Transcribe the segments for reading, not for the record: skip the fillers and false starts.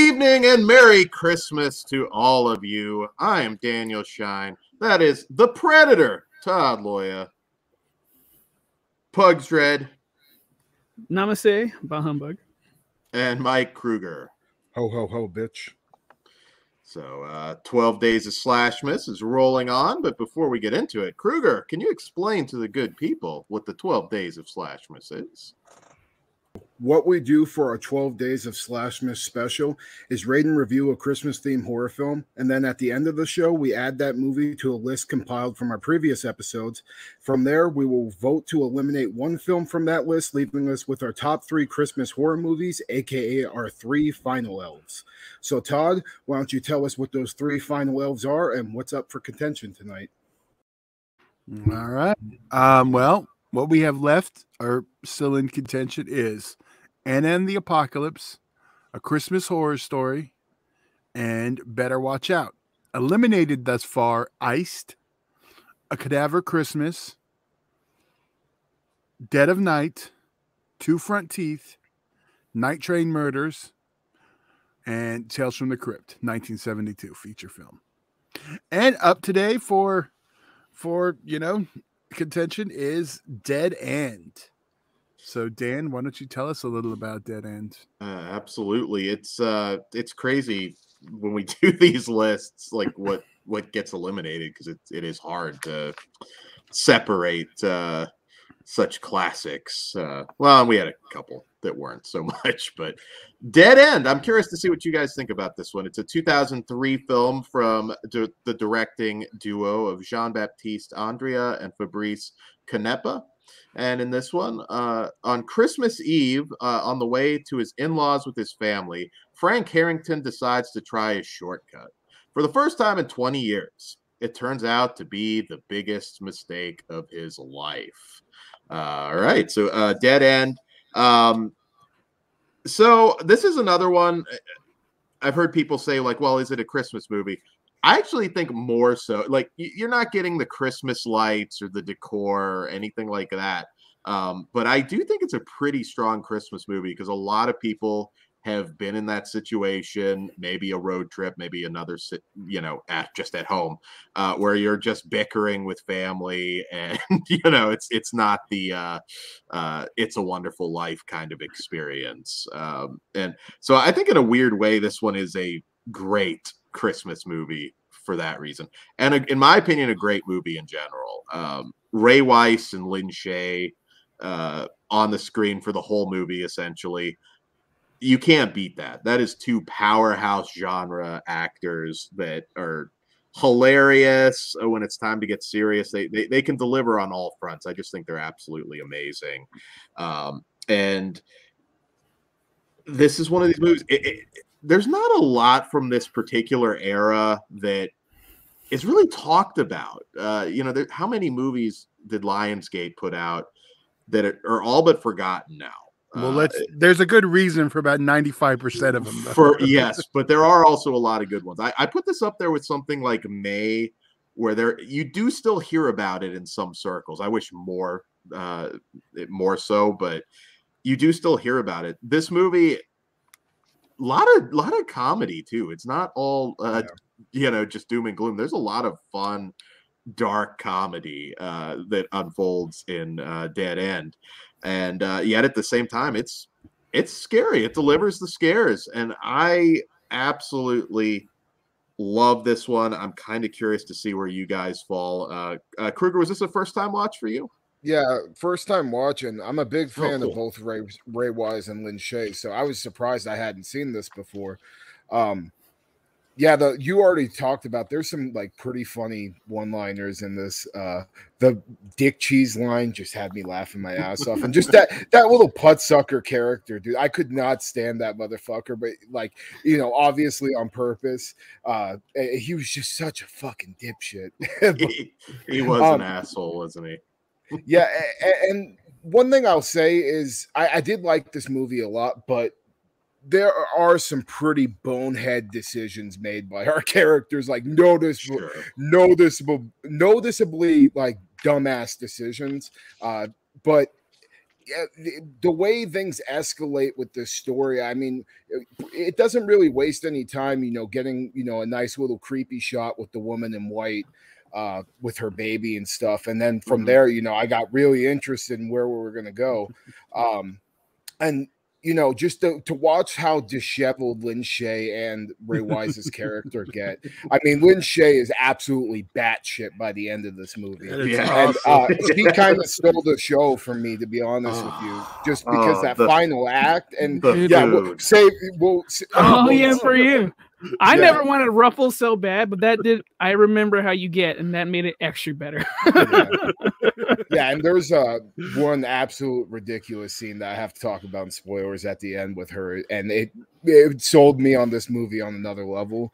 evening and Merry Christmas to all of you. I am Daniel Shine. That is the Predator, Todd Loya. Pugs Dread. Namaste, bah humbug. And Mike Kruger. Ho, ho, ho, bitch. So 12 Days of SLASHmas is rolling on, but before we get into it, Kruger, can you explain to the good people what the 12 Days of SLASHmas is? What we do for our 12 Days of SLASHmas special is rate and review a Christmas-themed horror film, and then at the end of the show, we add that movie to a list compiled from our previous episodes. From there, we will vote to eliminate one film from that list, leaving us with our top 3 Christmas horror movies, aka our 3 final elves. So, Todd, why don't you tell us what those 3 final elves are and what's up for contention tonight? All right. Well, what we have left or still in contention is Anna and the Apocalypse, A Christmas Horror Story, and Better Watch Out. Eliminated thus far, Iced, A Cadaver Christmas, Dead of Night, Two Front Teeth, Night Train Murders, and Tales from the Crypt, 1972 feature film. And up today for contention is Dead End. So Dan, why don't you tell us a little about Dead End? Absolutely. It's crazy when we do these lists, like what gets eliminated, because it is hard to separate such classics. Well, we had a couple that weren't so much, but Dead End. I'm curious to see what you guys think about this one. It's a 2003 film from the directing duo of Jean-Baptiste Andrea and Fabrice Canepa. And in this one, on Christmas Eve, on the way to his in-laws with his family, Frank Harrington decides to try a shortcut. For the first time in 20 years, it turns out to be the biggest mistake of his life. All right, so Dead End. So this is another one. I've heard people say, like, well, is it a Christmas movie? I actually think more so. Like, you're not getting the Christmas lights or the decor or anything like that. But I do think it's a pretty strong Christmas movie because a lot of people have been in that situation, maybe a road trip, maybe another, just at home, where you're just bickering with family, and it's not the It's a Wonderful Life kind of experience. And so I think in a weird way, this one is a great Christmas movie for that reason, and in my opinion, a great movie in general. Ray Wise and Lin Shaye on the screen for the whole movie, essentially. You can't beat that. That is 2 powerhouse genre actors that are hilarious when it's time to get serious. They can deliver on all fronts. I just think they're absolutely amazing. And this is one of these movies. There's not a lot from this particular era that is really talked about. How many movies did Lionsgate put out that are all but forgotten now? Well, there's a good reason for about 95% of them. Yes, but there are also a lot of good ones. I put this up there with something like May, where you do still hear about it in some circles. I wish more so, but you do still hear about it. This movie, a lot of comedy too. It's not all just doom and gloom. There's a lot of fun, dark comedy that unfolds in Dead End. And yet at the same time, it's scary. It delivers the scares. And I absolutely love this one. I'm kind of curious to see where you guys fall. Kruger, was this a first-time watch for you? Yeah, first time watching. I'm a big fan of both Ray Wise and Lin Shaye, so I was surprised I hadn't seen this before. You already talked about, there's some like pretty funny one-liners in this. The Dick Cheese line just had me laughing my ass off. And just that little putt-sucker character, dude. I could not stand that motherfucker, but obviously on purpose. He was just such a fucking dipshit. He was an asshole, wasn't he? Yeah, and one thing I'll say is I did like this movie a lot, but there are some pretty bonehead decisions made by our characters, like noticeably like dumbass decisions. But the way things escalate with this story, I mean, it doesn't really waste any time, getting, a nice little creepy shot with the woman in white with her baby and stuff. And then from there, I got really interested in where we were going to go. And just to watch how disheveled Lin Shaye and Ray Wise's character get. I mean, Lin Shaye is absolutely batshit by the end of this movie. Yeah. And he kind of stole the show for me, to be honest with you, just because that final act. And for you. I never wanted Ruffles so bad, but I remember how you get, and that made it extra better. Yeah, and there's one absolute ridiculous scene that I have to talk about in spoilers at the end with her, and it sold me on this movie on another level.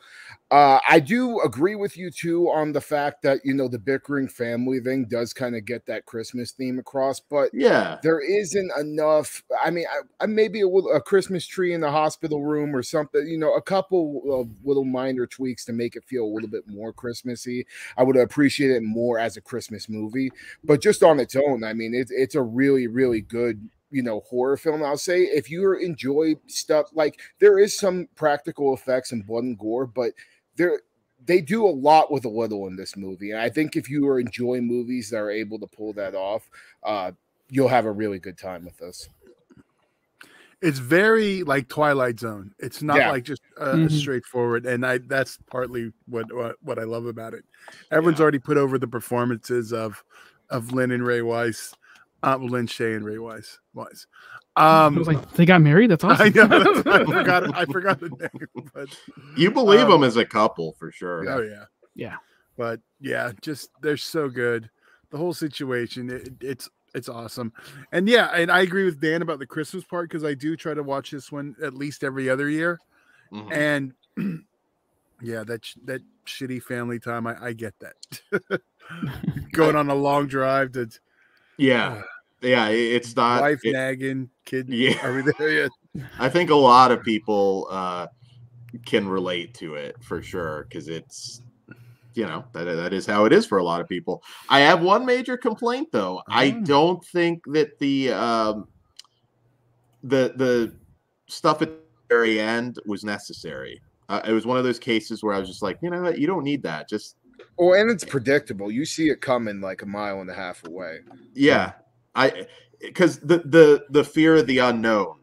I do agree with you too on the fact that the bickering family thing does kind of get that Christmas theme across, but there isn't enough. I mean, I maybe a Christmas tree in the hospital room or something. A couple of little minor tweaks to make it feel a little bit more Christmassy. I would appreciate it more as a Christmas movie, but just on its own, I mean, it's a really, really good horror film. I'll say if you enjoy stuff like there is some practical effects and blood and gore, but they do a lot with a little in this movie. And I think if you are enjoying movies that are able to pull that off, you'll have a really good time with this. It's very like Twilight Zone. It's not like just straightforward. And that's partly what I love about it. Everyone's already put over the performances of Lin and Ray Wise. Lin Shaye and Ray Wise. I was like, they got married? That's awesome. I know. I forgot the name. But you believe them as a couple for sure. Oh yeah. Yeah. But yeah, just they're so good. The whole situation, it's awesome. And yeah, and I agree with Dan about the Christmas part because I do try to watch this one at least every other year. And yeah, that shitty family time, I get that. Going on a long drive to it's not wife nagging, kid. Yeah, are we there yet? I think a lot of people can relate to it for sure because it's that is how it is for a lot of people. I have one major complaint though. I don't think that the stuff at the very end was necessary. It was one of those cases where I was just like, you know what, you don't need that. Just and it's predictable. You see it coming like a mile and a half away. Yeah. Because the fear of the unknown,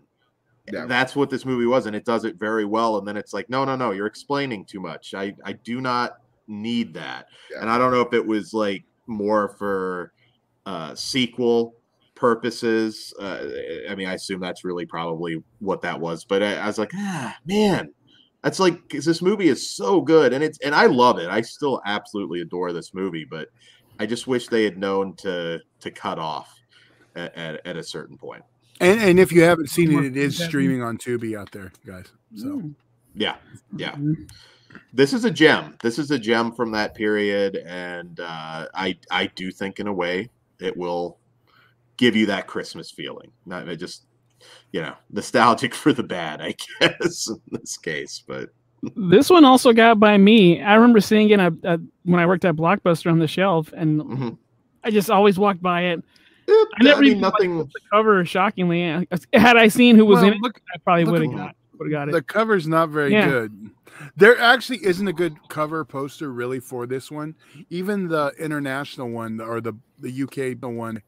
that's what this movie was, and it does it very well. And then it's like, no, you're explaining too much. I do not need that. And I don't know if it was like more for sequel purposes. I mean, I assume that's really probably what that was. But I was like, man, that's like, because this movie is so good, and I love it. I still absolutely adore this movie, but I just wish they had known to cut off at a certain point. And if you haven't seen it, it is streaming on Tubi out there, guys. So yeah. This is a gem. This is a gem from that period, and I do think in a way it will give you that Christmas feeling. Not just nostalgic for the bad, I guess, in this case. But this one also got by me. I remember seeing it when I worked at Blockbuster on the shelf, and I just always walked by it. I never even nothing. The cover, shockingly. Had I seen who was in it, I probably would have got it. The cover's not very good. There actually isn't a good cover poster really for this one. Even the international one or the UK one,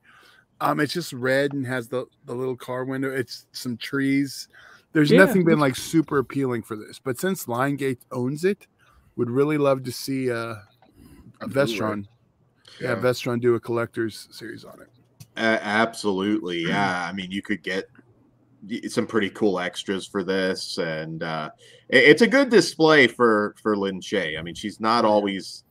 it's just red and has the little car window. It's some trees. There's nothing been like super appealing for this. But since Lionsgate owns it, would really love to see a Vestron. Yeah, Vestron do a collector's series on it. Absolutely, yeah. I mean, you could get some pretty cool extras for this, and it's a good display for Lin Shaye. I mean, she's not always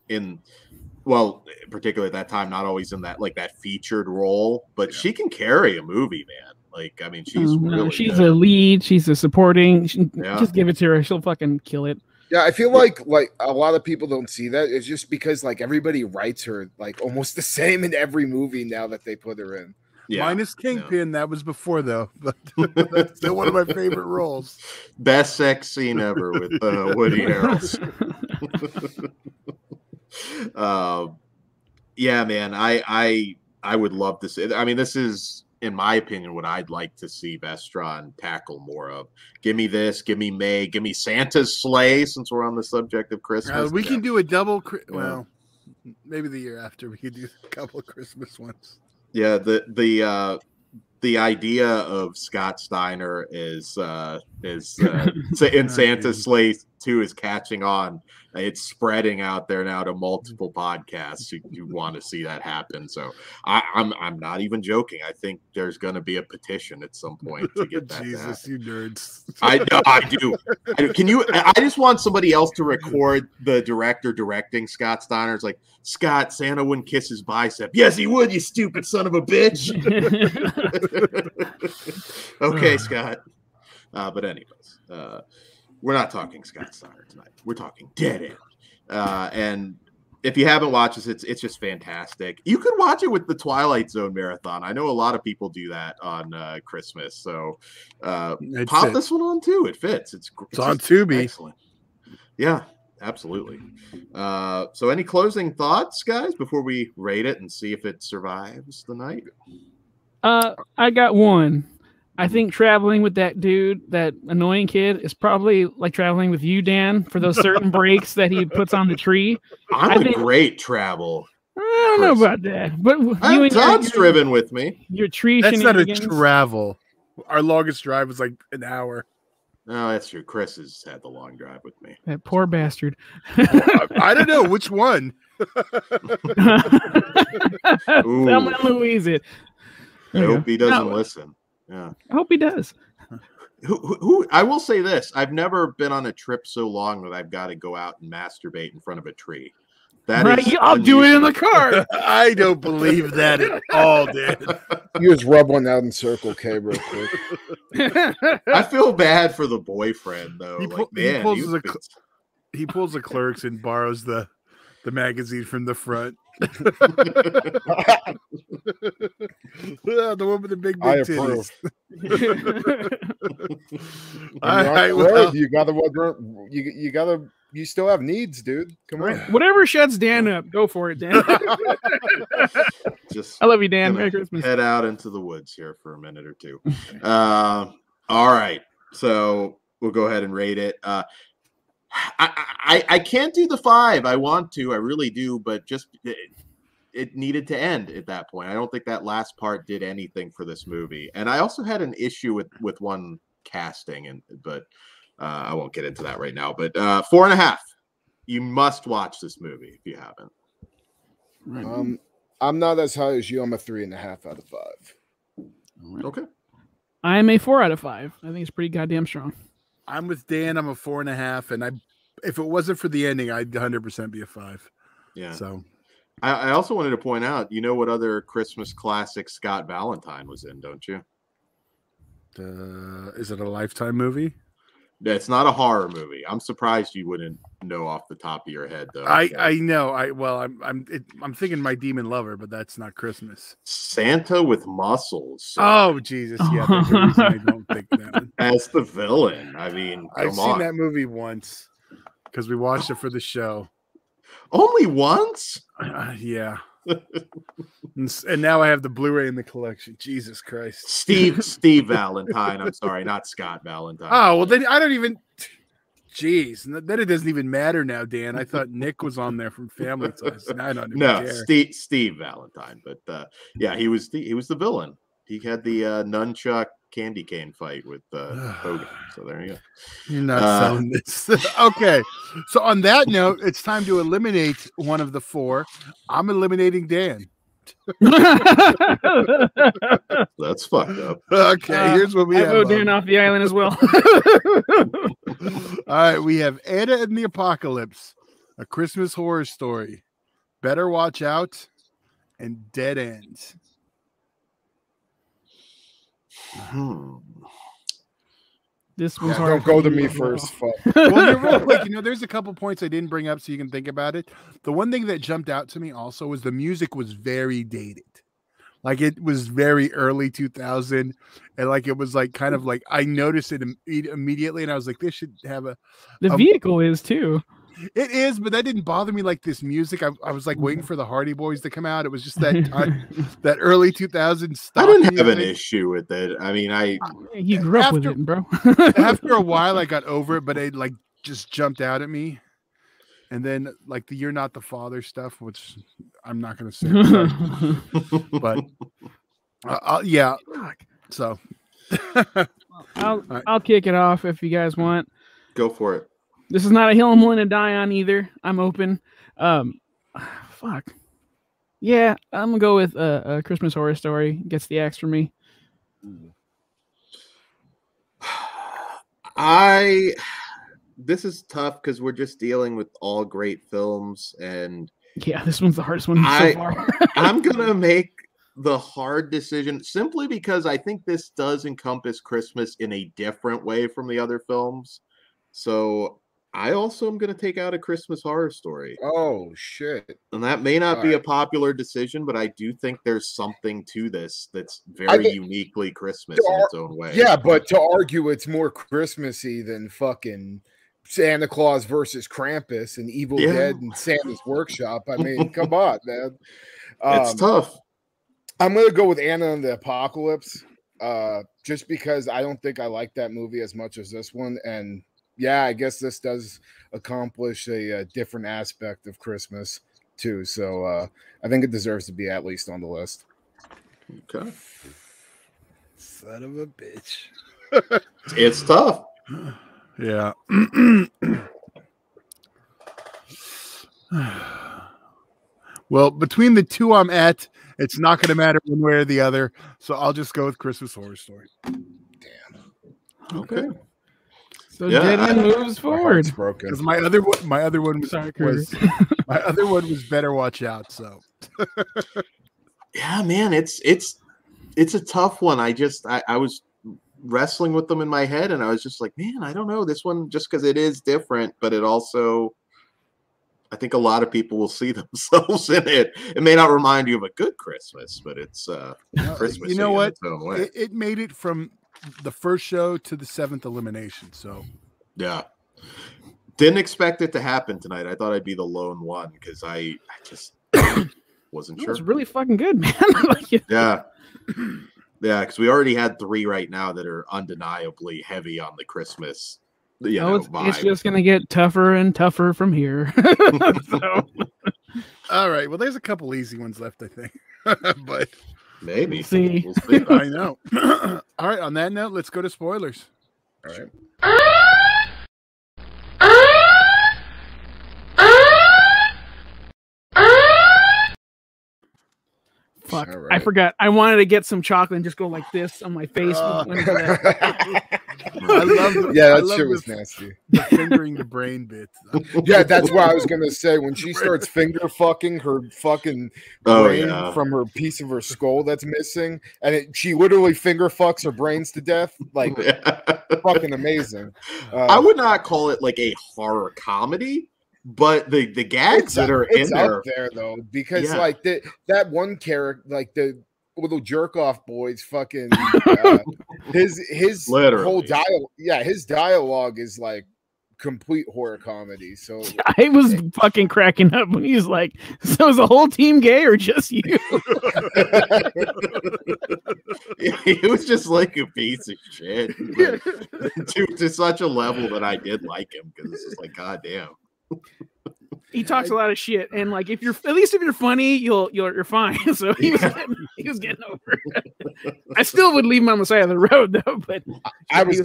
particularly at that time, not always in that that featured role, but she can carry a movie, man. Like, I mean, she's she's a lead, she's a supporting. Just give it to her; she'll fucking kill it. Yeah, I feel like a lot of people don't see that. It's just because everybody writes her almost the same in every movie now that they put her in. Yeah. Minus Kingpin, that was before though. But that's still one of my favorite roles. Best sex scene ever with Woody Harrelson. Yeah, man. I would love to see. I mean, this is in my opinion, what I'd like to see Vestron tackle more of. Give me this, give me May, give me Santa's sleigh, since we're on the subject of Christmas. We can do a double, well, maybe the year after we could do a couple of Christmas ones. Yeah, the idea of Scott Steiner is in Santa's sleigh 2 is catching on. It's spreading out there now to multiple podcasts. You want to see that happen. So I'm not even joking. I think there's going to be a petition at some point to get that. Jesus, you nerds! I know, I do. Can you? I just want somebody else to record the director directing Scott Steiner. It's like, Scott, Santa wouldn't kiss his bicep. Yes, he would. You stupid son of a bitch. Okay, Scott. But anyways, we're not talking Scott Steiner tonight. We're talking Dead End. And if you haven't watched this, it's just fantastic. You could watch it with the Twilight Zone marathon. I know a lot of people do that on Christmas. So pop this one on too. It fits. It's on Tubi. Excellent. Yeah, absolutely. So any closing thoughts, guys, before we rate it and see if it survives the night? I got one. I think traveling with that dude, that annoying kid, is probably like traveling with you, Dan, for those certain breaks that he puts on the tree. I'm a great travel. I don't know about that, but Todd's driven with me. Your tree. That's not a travel. Our longest drive was like an hour. No, that's true. Chris has had the long drive with me. That poor bastard. I don't know which one. Thelma and Louise. I hope he doesn't listen. Yeah, I hope he does. Who? I will say this: I've never been on a trip so long that I've got to go out and masturbate in front of a tree. That right, is I'll do it in the car. I don't believe that at all, Dan. You just rub one out in Circle K real quick. I feel bad for the boyfriend though. He pulls the clerks and borrows the magazine from the front. The one with the big titties. You still have needs, dude. Come on. Whatever shuts Dan up, go for it, Dan. I love you, Dan. Merry Christmas. Head out into the woods here for a minute or two. All right, so we'll go ahead and rate it. I can't do the 5. I want to. I really do, but just it needed to end at that point. I don't think that last part did anything for this movie. And I also had an issue with one casting, but I won't get into that right now. But 4.5. You must watch this movie if you haven't. I'm not as high as you. I'm a 3.5 out of 5. Okay. I'm a 4 out of 5. I think it's pretty goddamn strong. I'm with Dan. I'm a 4.5, and if it wasn't for the ending, I'd 100% be a 5. Yeah. So, I also wanted to point out, you know what other Christmas classic Scott Valentine was in, don't you? Is it a Lifetime movie? It's not a horror movie. I'm surprised you wouldn't know off the top of your head, though. I know. I'm thinking My Demon Lover, but that's not Christmas. Santa with Muscles. Oh Jesus! Yeah, that's the reason I don't think that. As the villain, I mean, I've seen that movie once because we watched it for the show. Only once? Yeah. And now I have the Blu-ray in the collection. Jesus Christ. Steve Valentine. I'm sorry, not Scott Valentine. Oh, well, then I don't even. Jeez. Then it doesn't even matter now, Dan. I thought Nick was on there from Family Ties. I don't even care. Steve Valentine. But yeah, he was the villain. He had the nunchuck candy cane fight with Hogan. So there you go. You're not selling this. Okay. So on that note, it's time to eliminate one of the 4. I'm eliminating Dan. That's fucked up. Okay, here's what we have. I vote Dan off the island as well. All right, we have Anna and the Apocalypse, A Christmas Horror Story, Better Watch Out, and Dead End. This was don't go to me first. Well, real quick, there's a couple points I didn't bring up so you can think about it. The one thing that jumped out to me also was the music was very dated. Like it was very early 2000, and like it was like kind of like I noticed it immediately, and I was like, this should have the vehicle is too. It is, but that didn't bother me like this music. I was like waiting for the Hardy Boys to come out. It was just that time, that early 2000s. I didn't have an issue with it. I mean, you grew up with it, bro. After a while, I got over it, but it like just jumped out at me. And then like the "You're Not the Father" stuff, which I'm not going to say, but yeah. So I'll kick it off if you guys want. Go for it. This is not a hill I'm willing to die on either. I'm open. Fuck. Yeah, I'm gonna go with a Christmas Horror Story. Gets the X for me. This is tough because we're just dealing with all great films, and yeah, this one's the hardest one so far. I'm gonna make the hard decision simply because I think this does encompass Christmas in a different way from the other films. So I also am going to take out A Christmas Horror Story. Oh, shit. And that may not be a popular decision, but I do think there's something to this that's very uniquely Christmas in its own way. Yeah, but to argue it's more Christmassy than fucking Santa Claus versus Krampus and Evil Dead and Santa's Workshop. I mean, come on, man. It's tough. I'm going to go with Anna and the Apocalypse just because I don't think I like that movie as much as this one. And yeah, I guess this does accomplish a different aspect of Christmas too. So I think it deserves to be at least on the list. Okay. Son of a bitch. It's tough. Yeah. Well, between the two I'm at, it's not going to matter one way or the other. So I'll just go with Christmas Horror Story. Damn. Okay. So Dead End moves forward. Because my other one was Better Watch Out. So yeah, man, it's a tough one. I was wrestling with them in my head, and I was just like, man, I don't know this one just because it is different, but it also, I think a lot of people will see themselves in it. It may not remind you of a good Christmas, but it's Christmas. You know what? It made it from the first show to the 7th elimination. So yeah, didn't expect it to happen tonight. I thought I'd be the lone one because I just wasn't sure. It's really fucking good, man. Yeah, because we already had 3 right now that are undeniably heavy on the Christmas. It's just gonna get tougher and tougher from here. So. All right. Well, there's a couple easy ones left, I think, but maybe we'll see. I know. All right. On that note, let's go to spoilers. All right. Fuck! Right. I forgot. I wanted to get some chocolate and just go like this on my face. I love that shit was nasty. The fingering the brain bit. Yeah, that's what I was gonna say. When she starts finger fucking her fucking brain from her piece of her skull that's missing, and she literally finger fucks her brains to death. Like fucking amazing. I would not call it like a horror comedy. But the gags that are in there, up there though, because like that one character, like the little jerk off boys, fucking his whole dialogue, his dialogue is like complete horror comedy. So I was fucking cracking up when he was like, "So is the whole team gay or just you?" He was just like a piece of shit, to such a level that I did like him because it's just like, God damn. He talks a lot of shit, and like if you're funny, you're fine. So he was getting over it. I still would leave him on the side of the road though, but I was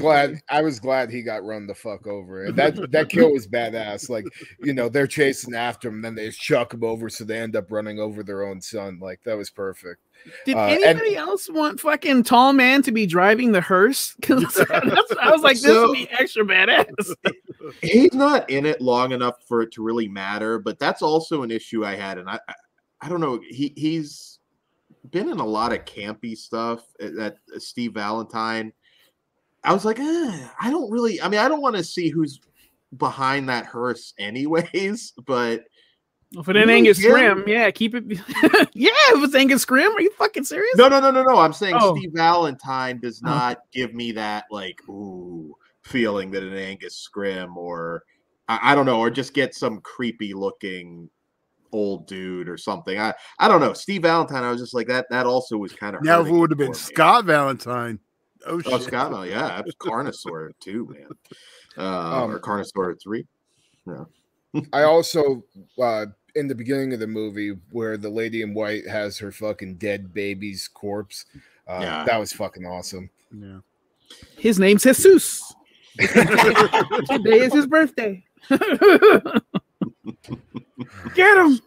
glad he got run the fuck over. And that kill was badass. Like, you know, they're chasing after him, then they chuck him over, so they end up running over their own son. Like, that was perfect. Did anybody else want fucking Tall Man to be driving the hearse? Because I was like, this would be extra badass. He's not in it long enough for it to really matter, but that's also an issue I had. And I don't know. He's been in a lot of campy stuff at Steve Valentine. I was like, I don't want to see who's behind that hearse anyways, but if it ain't Angus Scrim, keep it. If it's Angus Scrim, are you fucking serious? No. I'm saying Steve Valentine does not give me that like feeling that an Angus Scrim or I don't know, or just get some creepy looking old dude or something. I don't know. Steve Valentine, I was just like that. That also was kind of now if it would have been Scott Valentine. Oh shit. Scott, yeah, Carnosaur 2, man. Or Carnosaur 3. Yeah. I also in the beginning of the movie where the lady in white has her fucking dead baby's corpse. That was fucking awesome. Yeah. His name's Jesus. Today is his birthday. Get him.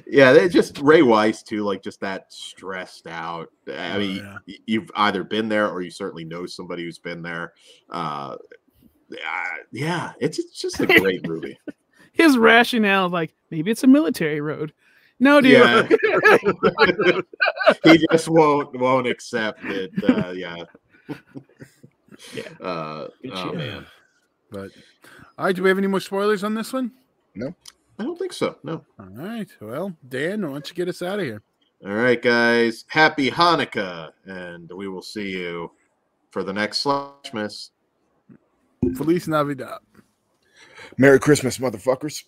Yeah, they just Ray Wise too, like just that stressed out. I mean, you've either been there or you certainly know somebody who's been there. Yeah, it's just a great movie. His rationale, like maybe it's a military road. No, dude. Yeah. He just won't accept it. Yeah. Oh man. But all right, do we have any more spoilers on this one? No. I don't think so. No. All right. Well, Dan, why don't you get us out of here? All right, guys. Happy Hanukkah, and we will see you for the next SLASHmas. Feliz Navidad. Merry Christmas, motherfuckers.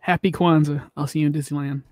Happy Kwanzaa. I'll see you in Disneyland.